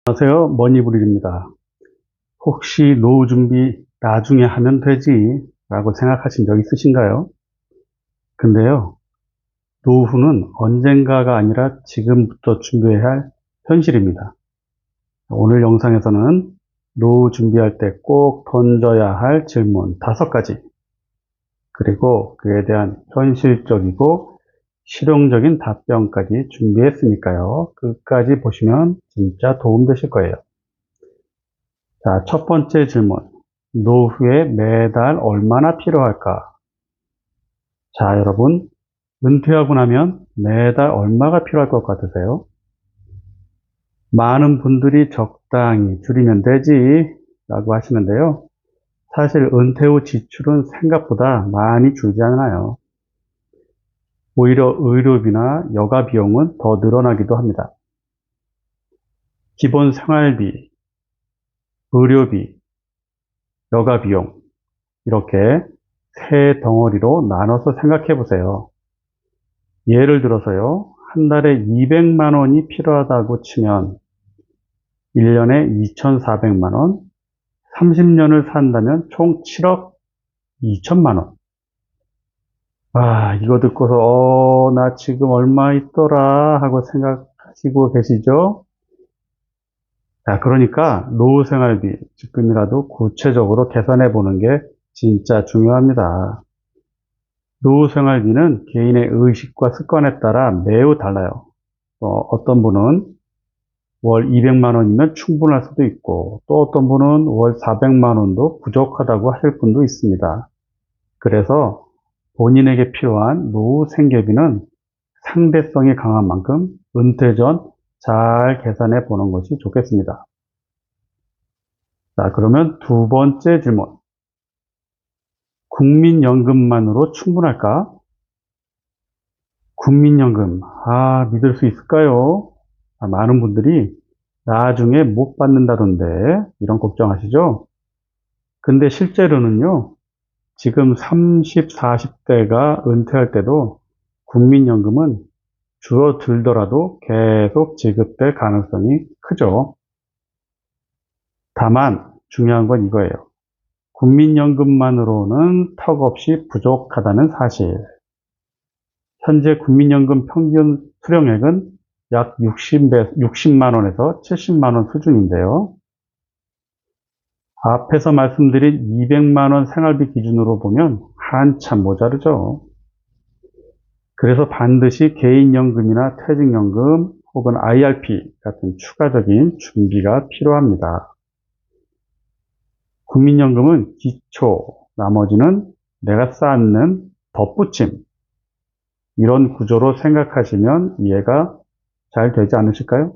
안녕하세요. 머니브릴입니다. 혹시 노후 준비 나중에 하면 되지 라고 생각하신 적 있으신가요? 근데요, 노후는 언젠가가 아니라 지금부터 준비해야 할 현실입니다. 오늘 영상에서는 노후 준비할 때 꼭 던져야 할 질문 5가지, 그리고 그에 대한 현실적이고 실용적인 답변까지 준비했으니까요. 끝까지 보시면 진짜 도움되실 거예요. 자, 첫 번째 질문. 노후에 매달 얼마나 필요할까? 자, 여러분, 은퇴하고 나면 매달 얼마가 필요할 것 같으세요? 많은 분들이 적당히 줄이면 되지 라고 하시는데요. 사실 은퇴 후 지출은 생각보다 많이 줄지 않아요. 오히려 의료비나 여가 비용은 더 늘어나기도 합니다. 기본 생활비, 의료비, 여가 비용, 이렇게 세 덩어리로 나눠서 생각해 보세요. 예를 들어서요, 한 달에 200만 원이 필요하다고 치면 1년에 2,400만 원, 30년을 산다면 총 7억 2천만 원. 아, 이거 듣고서 나 지금 얼마 있더라 하고 생각하시고 계시죠? 자, 그러니까 노후생활비 지금이라도 구체적으로 계산해 보는 게 진짜 중요합니다. 노후생활비는 개인의 의식과 습관에 따라 매우 달라요. 어떤 분은 월 200만 원이면 충분할 수도 있고, 또 어떤 분은 월 400만 원도 부족하다고 하실 분도 있습니다. 그래서 본인에게 필요한 노후 생계비는 상대성이 강한 만큼 은퇴 전 잘 계산해 보는 것이 좋겠습니다. 자, 그러면 두 번째 질문. 국민연금만으로 충분할까? 국민연금, 믿을 수 있을까요? 많은 분들이 나중에 못 받는다던데 이런 걱정하시죠? 근데 실제로는요, 지금 30, 40대가 은퇴할 때도 국민연금은 줄어들더라도 계속 지급될 가능성이 크죠. 다만 중요한 건 이거예요. 국민연금만으로는 턱없이 부족하다는 사실. 현재 국민연금 평균 수령액은 약 60만 원에서 70만 원 수준인데요. 앞에서 말씀드린 200만 원 생활비 기준으로 보면 한참 모자르죠. 그래서 반드시 개인연금이나 퇴직연금 혹은 IRP 같은 추가적인 준비가 필요합니다. 국민연금은 기초, 나머지는 내가 쌓는 덧붙임, 이런 구조로 생각하시면 이해가 잘 되지 않으실까요?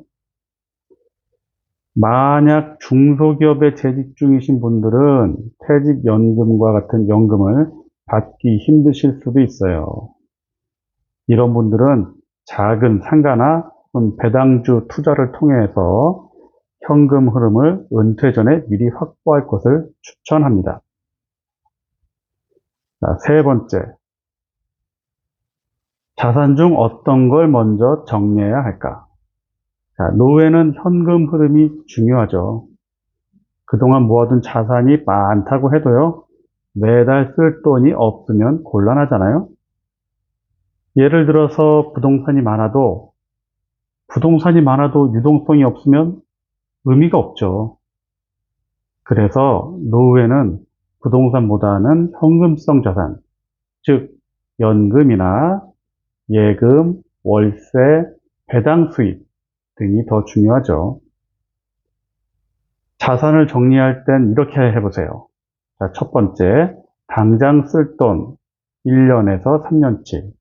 만약 중소기업에 재직 중이신 분들은 퇴직연금과 같은 연금을 받기 힘드실 수도 있어요. 이런 분들은 작은 상가나 배당주 투자를 통해서 현금 흐름을 은퇴 전에 미리 확보할 것을 추천합니다. 자, 세 번째, 자산 중 어떤 걸 먼저 정리해야 할까? 자, 노후에는 현금 흐름이 중요하죠. 그동안 모아둔 자산이 많다고 해도요, 매달 쓸 돈이 없으면 곤란하잖아요. 예를 들어서 부동산이 많아도 유동성이 없으면 의미가 없죠. 그래서 노후에는 부동산보다는 현금성 자산, 즉 연금이나 예금, 월세, 배당 수입 등이 더 중요하죠. 자산을 정리할 땐 이렇게 해보세요. 자, 첫 번째, 당장 쓸 돈 1년에서 3년치.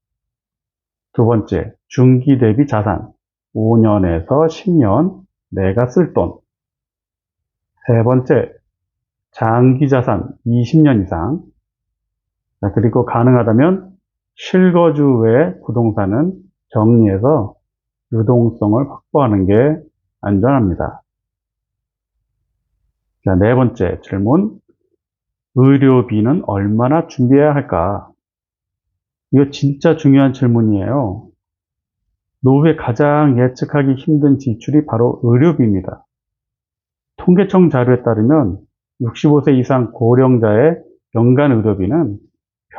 두 번째, 중기 대비 자산 5년에서 10년 내가 쓸 돈. 세 번째, 장기 자산 20년 이상. 자, 그리고 가능하다면 실거주 외 부동산은 정리해서 유동성을 확보하는 게 안전합니다. 자, 네 번째 질문. 의료비는 얼마나 준비해야 할까? 이거 진짜 중요한 질문이에요. 노후에 가장 예측하기 힘든 지출이 바로 의료비입니다. 통계청 자료에 따르면 65세 이상 고령자의 연간 의료비는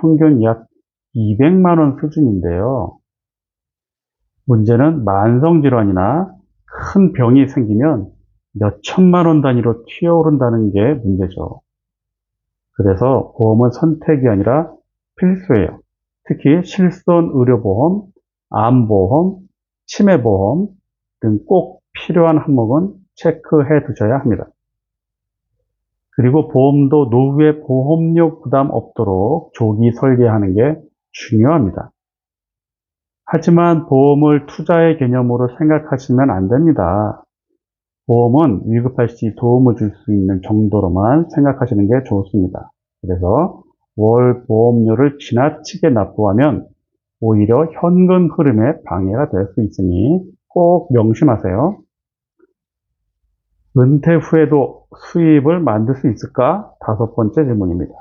평균 약 200만 원 수준인데요. 문제는 만성질환이나 큰 병이 생기면 몇 천만 원 단위로 튀어오른다는 게 문제죠. 그래서 보험은 선택이 아니라 필수예요. 특히 실손의료보험, 암보험, 치매보험 등 꼭 필요한 항목은 체크해 두셔야 합니다. 그리고 보험도 노후에 보험료 부담 없도록 조기 설계하는 게 중요합니다. 하지만 보험을 투자의 개념으로 생각하시면 안 됩니다. 보험은 위급할 시 도움을 줄 수 있는 정도로만 생각하시는 게 좋습니다. 그래서 월 보험료를 지나치게 납부하면 오히려 현금 흐름에 방해가 될 수 있으니 꼭 명심하세요. 은퇴 후에도 수입을 만들 수 있을까? 5번째 질문입니다.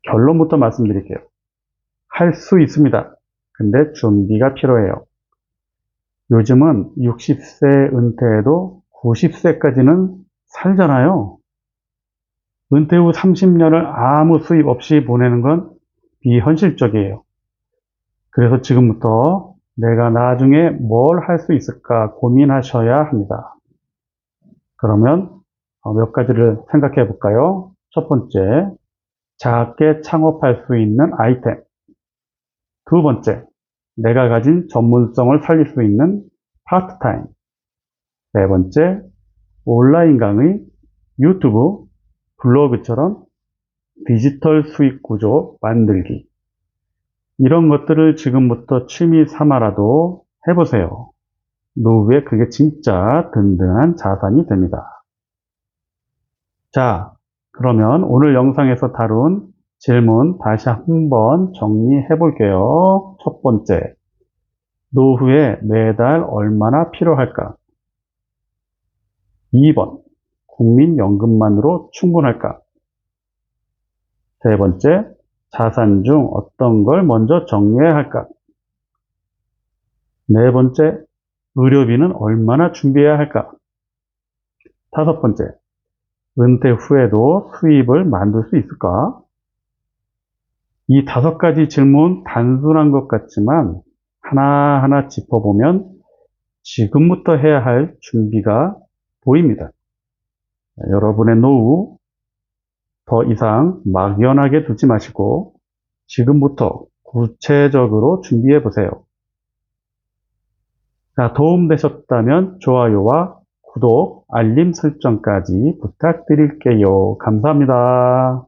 결론부터 말씀드릴게요. 할 수 있습니다. 근데 준비가 필요해요. 요즘은 60세 은퇴해도 90세까지는 살잖아요. 은퇴 후 30년을 아무 수입 없이 보내는 건 비현실적이에요. 그래서 지금부터 내가 나중에 뭘 할 수 있을까 고민하셔야 합니다. 그러면 몇 가지를 생각해 볼까요? 첫 번째, 작게 창업할 수 있는 아이템. 두 번째, 내가 가진 전문성을 살릴 수 있는 파트타임. 네 번째, 온라인 강의, 유튜브, 블로그처럼 디지털 수익 구조 만들기. 이런 것들을 지금부터 취미 삼아라도 해보세요. 노후에 그게 진짜 든든한 자산이 됩니다. 자, 그러면 오늘 영상에서 다룬 질문 다시 한번 정리해 볼게요. 첫 번째, 노후에 매달 얼마나 필요할까? 2번, 국민연금만으로 충분할까? 세 번째, 자산 중 어떤 걸 먼저 정리해야 할까? 네 번째, 의료비는 얼마나 준비해야 할까? 다섯 번째, 은퇴 후에도 수입을 만들 수 있을까? 이 5가지 질문 단순한 것 같지만 하나하나 짚어보면 지금부터 해야 할 준비가 보입니다. 여러분의 노후 더 이상 막연하게 두지 마시고 지금부터 구체적으로 준비해 보세요. 자, 도움되셨다면 좋아요와 구독, 알림 설정까지 부탁드릴게요. 감사합니다.